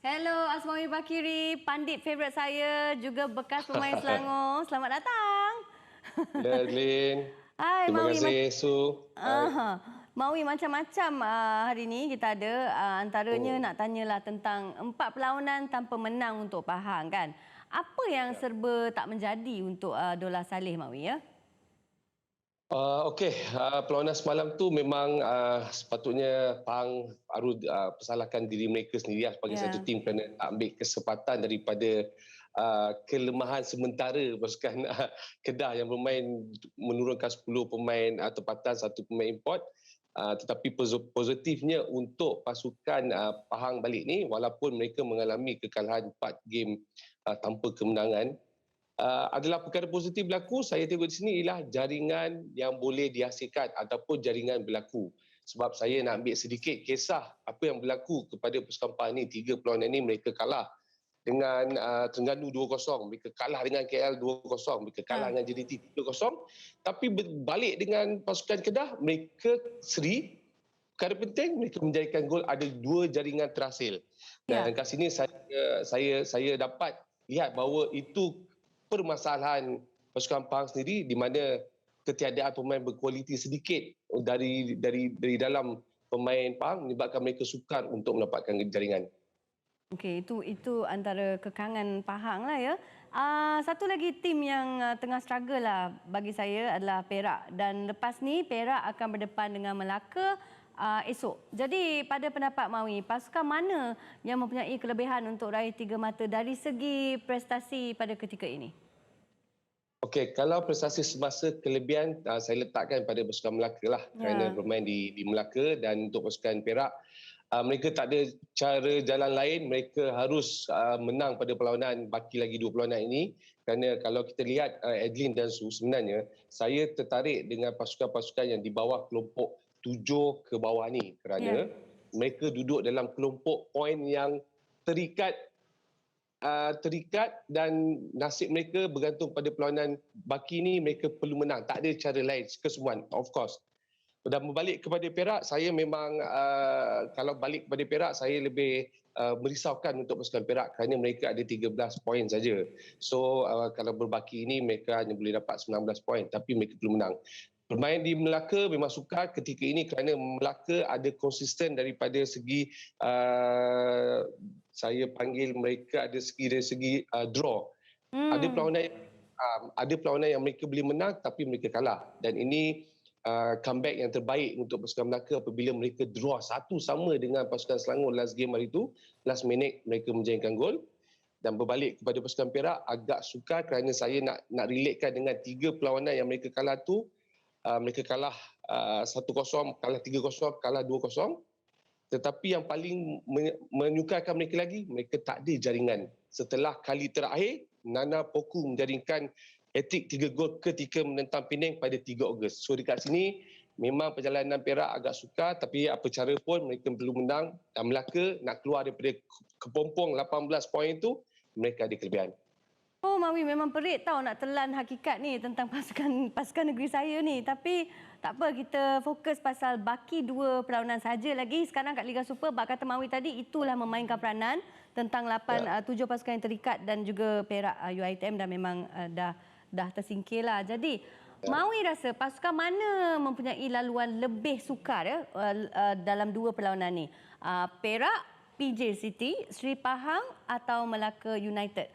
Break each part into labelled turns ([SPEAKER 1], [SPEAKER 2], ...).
[SPEAKER 1] Hello, Asmawi Bakiri, pandit favourite saya, juga bekas pemain Selangor. Selamat datang.
[SPEAKER 2] Ya, Lin.
[SPEAKER 1] Hai,
[SPEAKER 2] Terima
[SPEAKER 1] Mawi.
[SPEAKER 2] kasih, Su. Hai.
[SPEAKER 1] Mawi, macam-macam hari ini kita ada. Antaranya
[SPEAKER 2] Hmm.
[SPEAKER 1] nak tanyalah tentang 4 perlawanan tanpa menang untuk Pahang, kan? Apa yang
[SPEAKER 2] Ya.
[SPEAKER 1] serba tak menjadi untuk Dola Saleh, Mawi, ya?
[SPEAKER 2] Okey, perlawanan semalam tu memang sepatutnya Pahang harus persalahkan diri mereka sendiri sebagai satu
[SPEAKER 1] Ya.
[SPEAKER 2] tim kerana tak ambil kesempatan daripada kelemahan sementara pasukan Kedah yang bermain menurunkan 10 pemain tempatan, satu pemain import. Tetapi positifnya untuk pasukan Pahang balik ni, walaupun mereka mengalami kekalahan 4 game tanpa kemenangan, adalah perkara positif berlaku. Saya tengok di sini ialah jaringan yang boleh dihasilkan ataupun jaringan berlaku. Sebab saya nak ambil sedikit kisah apa yang berlaku kepada pasukan Pahang ni. 3 perlawanan ini mereka kalah dengan Terengganu 2-0, mereka kalah dengan KL 2-0, mereka kalah dengan JDT 3-0. Tapi berbalik dengan pasukan Kedah, mereka seri. Perkara penting, mereka menjadikan gol, ada 2 jaringan terhasil. Dan
[SPEAKER 1] Ya.
[SPEAKER 2] kat sini saya dapat lihat bahawa itu permasalahan pasukan Pahang sendiri, di mana ketiadaan pemain berkualiti sedikit dari dalam pemain Pahang menyebabkan mereka sukar untuk mendapatkan jaringan.
[SPEAKER 1] Okey, itu antara kekangan Pahang lah, ya. Satu lagi tim yang tengah struggle lah bagi saya adalah Perak, dan lepas ni Perak akan berdepan dengan Melaka esok. Jadi pada pendapat Mawi, pasukan mana yang mempunyai kelebihan untuk raih 3 mata dari segi prestasi pada ketika ini?
[SPEAKER 2] Okey, kalau prestasi semasa kelebihan saya letakkan pada pasukan Melaka lah, kerana
[SPEAKER 1] Ya.
[SPEAKER 2] bermain di Melaka. Dan untuk pasukan Perak, mereka tak ada cara jalan lain, mereka harus menang pada perlawanan, baki lagi 2 perlawanan ini. Kerana kalau kita lihat Adlin dan Su, sebenarnya saya tertarik dengan pasukan-pasukan yang di bawah kelompok 7 ke bawah ni,
[SPEAKER 1] Ya.
[SPEAKER 2] kerana mereka duduk dalam kelompok poin yang terikat dan nasib mereka bergantung pada perlawanan baki ni. Mereka perlu menang, tak ada cara lain, kesemuan, of course. Dan berbalik kepada Perak, saya memang kalau balik kepada Perak, saya lebih merisaukan untuk pasukan Perak kerana mereka ada 13 poin saja. So kalau berbaki ini mereka hanya boleh dapat 19 poin, tapi mereka perlu menang. Bermain di Melaka memang sukar ketika ini kerana Melaka ada konsisten daripada segi saya panggil mereka dari segi draw. Ada
[SPEAKER 1] Hmm.
[SPEAKER 2] perlawanan yang mereka boleh menang tapi mereka kalah, dan ini comeback yang terbaik untuk pasukan Melaka apabila mereka draw 1-1 dengan pasukan Selangor last game hari itu. Last minute mereka menjangkitkan gol. Dan berbalik kepada pasukan Perak, agak sukar kerana saya nak relatekan dengan 3 perlawanan yang mereka kalah tu. Mereka kalah 1-0, kalah 3-0, kalah 2-0. Tetapi yang paling menyukarkan mereka lagi, mereka tak ada jaringan. Setelah kali terakhir, Nana Poku menjaringkan hat-trick 3 gol ketika menentang Penang pada 3 Ogos. So dekat sini memang perjalanan Perak agak sukar, tapi apa cara pun mereka perlu menang. Dan Melaka nak keluar daripada kepompong 18 poin itu, mereka ada kelebihan.
[SPEAKER 1] Oh, Mawi, memang perit tahu nak telan hakikat ni tentang pasukan negeri saya ni. Tapi tak apa, kita fokus pasal baki 2 perlawanan saja lagi. Sekarang kat Liga Super, bak kata Mawi tadi, itulah memainkan peranan tentang 7 pasukan yang terikat dan juga Perak UiTM dah memang dah tersingkirlah. Jadi, Mawi rasa pasukan mana mempunyai laluan lebih sukar, ya, dalam 2 perlawanan ni? Perak, PJ City, Sri Pahang atau Melaka United?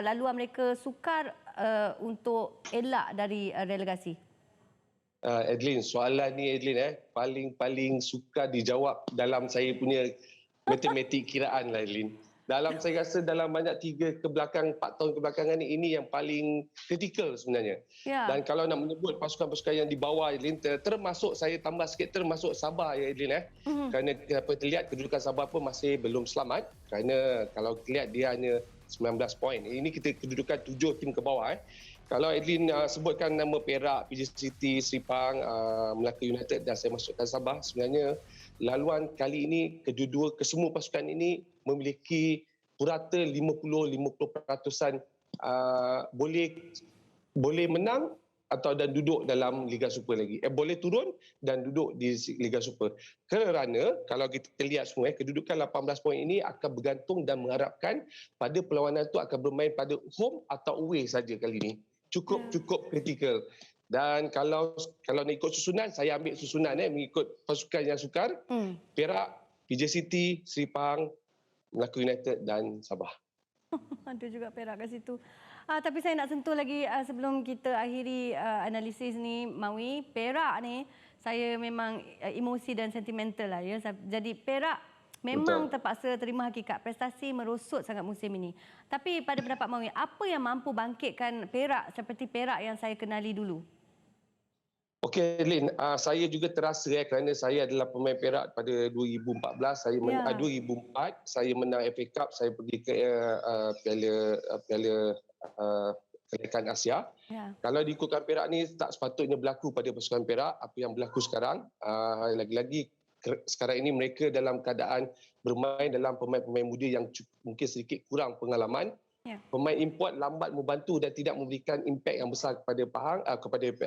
[SPEAKER 1] Laluan mereka sukar untuk elak dari relegasi?
[SPEAKER 2] Adeline, soalan ni Adeline paling sukar dijawab dalam saya punya matematik kiraan lah Adeline. Saya rasa dalam banyak 4 tahun kebelakangan ini yang paling kritikal sebenarnya.
[SPEAKER 1] Ya.
[SPEAKER 2] Dan kalau nak menyebut pasukan-pasukan yang di bawah Adeline, termasuk saya tambah sikit, termasuk Sabah ya Adeline. Kerana kenapa terlihat kedudukan Sabah pun masih belum selamat, kerana kalau terlihat dia hanya 19 poin. Ini kita kedudukan 7 tim ke bawah. Kalau Adeline sebutkan nama Perak, PJ City, Sri Pahang, Melaka United dan saya masukkan Sabah, sebenarnya laluan kali ini kesemua pasukan ini memiliki purata 50-50% boleh menang atau dan duduk dalam Liga Super lagi. Boleh turun dan duduk di Liga Super. Kerana kalau kita lihat semua, kedudukan 18 poin ini akan bergantung dan mengharapkan pada perlawanan itu akan bermain pada home atau away saja kali ini. Cukup kritikal. Dan kalau nak ikut susunan, saya ambil susunan mengikut pasukan yang sukar. Perak, PJ City, Seri Pahang, Melaka United dan Sabah.
[SPEAKER 1] Ada juga Perak kat situ. Tapi saya nak sentuh lagi sebelum kita akhiri analisis ni, Mawi. Perak ni saya memang emosi dan sentimental lah ya. Jadi Perak memang terpaksa terima hakikat prestasi merosot sangat musim ini. Tapi pada pendapat Mawi, apa yang mampu bangkitkan Perak seperti Perak yang saya kenali dulu?
[SPEAKER 2] Okey Lin, saya juga terasa kerana saya adalah pemain Perak pada 2014, 2004 saya menang FA Cup, saya pergi ke piala Kenekaan Asia. Kalau diikutkan Perak ni tak sepatutnya berlaku pada pasukan Perak apa yang berlaku sekarang. Lagi-lagi sekarang ini mereka dalam keadaan bermain dalam pemain-pemain muda yang mungkin sedikit kurang pengalaman. Pemain import lambat membantu dan tidak memberikan impak yang besar kepada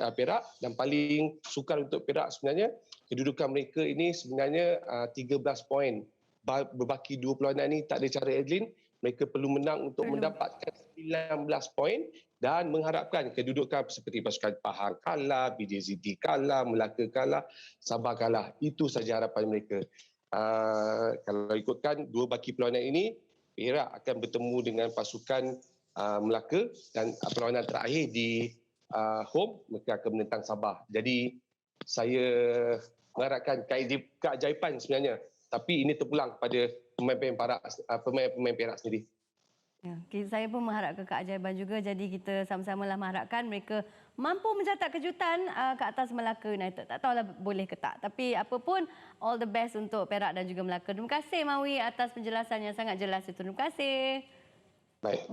[SPEAKER 2] Perak, dan paling sukar untuk Perak sebenarnya kedudukan mereka ini sebenarnya 13 poin. Berbaki dua perlawanan ini tak ada cara Adeline, mereka perlu menang untuk mendapatkan 19 poin dan mengharapkan kedudukan seperti pasukan Pahang kalah, BJZD kalah, Melaka kalah, Sabah kalah. Itu saja harapan mereka. Kalau ikutkan dua baki perlawanan ini, Perak akan bertemu dengan pasukan Melaka dan perlawanan terakhir di home mereka akan menentang Sabah. Jadi saya mengharapkan keajaiban sebenarnya, tapi ini terpulang pada pemain-pemain Perak sendiri.
[SPEAKER 1] Ya, saya pun mengharapkan keajaiban juga. Jadi kita sama-samalah mengharapkan mereka mampu mencatat kejutan ke atas Melaka United. Tak tahulah boleh ke tak. Tapi apa pun, all the best untuk Perak dan juga Melaka. Terima kasih Mawi atas penjelasan yang sangat jelas itu. Terima kasih.
[SPEAKER 2] Baik.